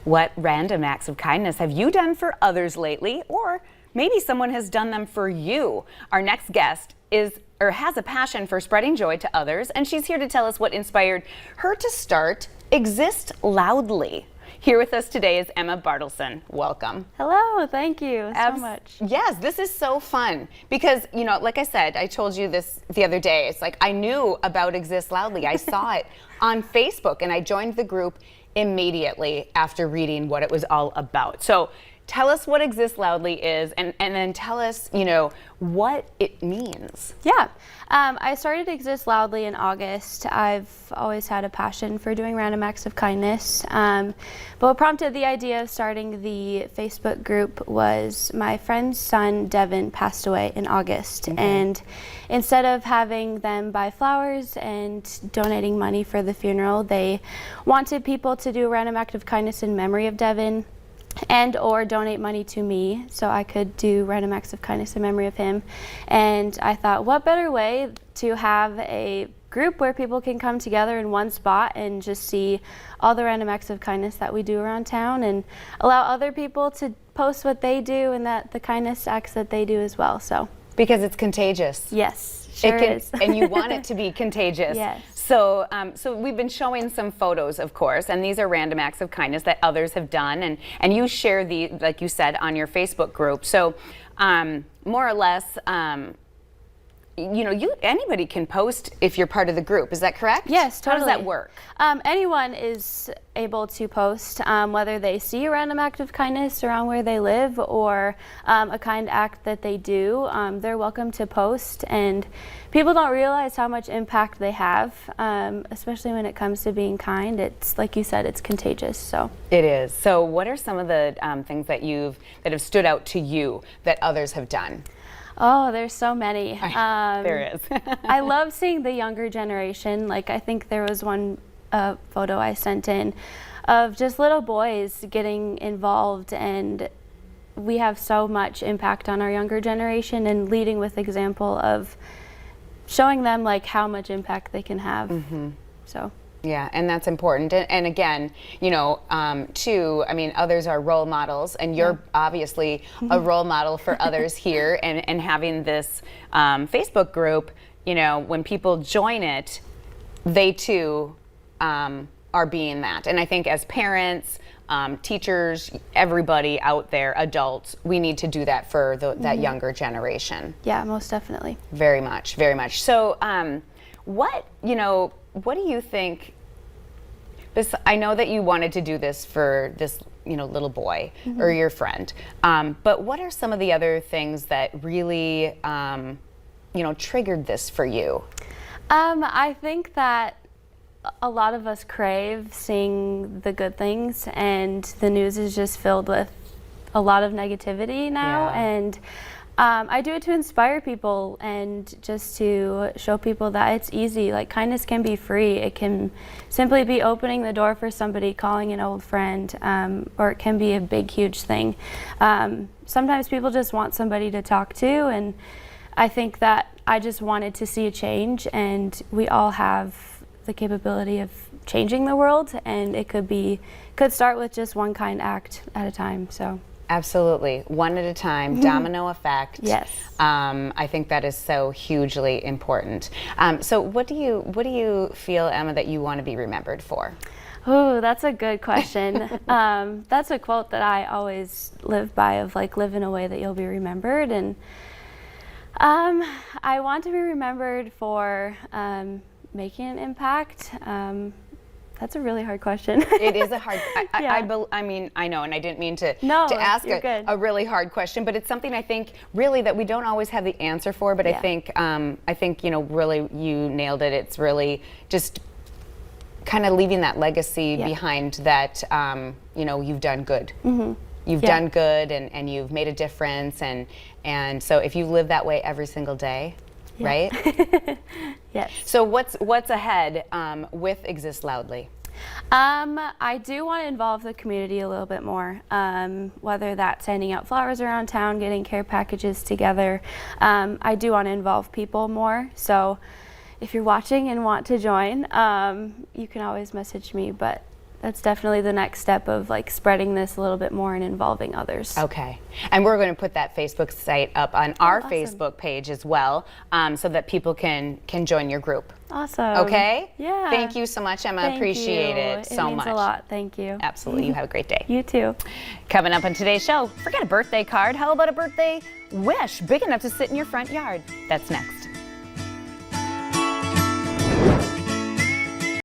What random acts of kindness have you done for others lately? Or maybe someone has done them for you. Our next guest has a passion for spreading joy to others, and she's here to tell us what inspired her to start Exist Loudly. Here with us today is Emma Bartleson. Welcome. Hello, thank you so much. Yes, this is so fun because, you know, like I said, I told you this the other day. It's like I knew about Exist Loudly. I saw it on Facebook and I joined the group immediately after reading what it was all about. So tell us what Exist Loudly is and then tell us, you know, what it means. Yeah, I started Exist Loudly in August. I've always had a passion for doing random acts of kindness. But what prompted the idea of starting the Facebook group was my friend's son, Devin, passed away in August. Mm-hmm. And instead of having them buy flowers and donating money for the funeral, they wanted people to do a random act of kindness in memory of Devin, and or donate money to me so I could do random acts of kindness in memory of him. And I thought, what better way to have a group where people can come together in one spot and just see all the random acts of kindness that we do around town and allow other people to post what they do and that the kindness acts that they do as well. So because it's contagious. Yes, sure is. And you want it to be contagious. Yes. So, so we've been showing some photos, of course, and these are random acts of kindness that others have done, and you share the, like you said, on your Facebook group. So, more or less, you know, anybody can post if you're part of the group. Is that correct? Yes, totally. How does that work? Anyone is able to post, whether they see a random act of kindness around where they live or a kind act that they do. They're welcome to post, and people don't realize how much impact they have, especially when it comes to being kind. It's like you said, it's contagious. So it is. So what are some of the things that have stood out to you that others have done? Oh, there's so many. There is. I love seeing the younger generation. Like, I think there was one photo I sent in of just little boys getting involved, and we have so much impact on our younger generation, and leading with example of showing them like how much impact they can have. Mm-hmm. So. Yeah, and that's important. And again, you know, too, I mean, others are role models, and you're obviously a role model for others here, and having this Facebook group, you know, when people join it, they too are being that. And I think as parents, teachers, everybody out there, adults, we need to do that for that younger generation. Yeah, most definitely. Very much, very much. So, what do you think? I know that you wanted to do this for this, you know, little boy or your friend, but what are some of the other things that really, you know, triggered this for you? I think that a lot of us crave seeing the good things, and the news is just filled with a lot of negativity now. Yeah. And I do it to inspire people and just to show people that it's easy. Like, kindness can be free. It can simply be opening the door for somebody, calling an old friend, or it can be a big, huge thing. Sometimes people just want somebody to talk to, and I think that I just wanted to see a change, and we all have the capability of changing the world, and it could start with just one kind act at a time. So. Absolutely, one at a time, domino effect. Yes. I think that is so hugely important. So what do you feel, Emma, that you want to be remembered for? Oh, that's a good question. That's a quote that I always live by, of like, live in a way that you'll be remembered. And I want to be remembered for making an impact. That's a really hard question. It is a hard. Yeah. I mean, I know, and I didn't mean to ask a really hard question, but it's something I think really that we don't always have the answer for. But Yeah. I think you know, really, you nailed it. It's really just kind of leaving that legacy behind that. You know, you've done good. Mm-hmm. You've done good, and you've made a difference, and so if you live that way every single day. Right? Yes. So what's ahead with Exist Loudly? I do want to involve the community a little bit more, whether that's handing out flowers around town, getting care packages together. I do want to involve people more. So if you're watching and want to join, you can always message me. But that's definitely the next step of like spreading this a little bit more and involving others. Okay, and we're going to put that Facebook site up on our awesome. Facebook page as well, so that people can join your group. Awesome. Okay? Yeah. Thank you so much, Emma. Thank Appreciate you. it so much. It means a lot. Thank you. Absolutely. You have a great day. You too. Coming up on today's show, forget a birthday card. How about a birthday wish big enough to sit in your front yard? That's next.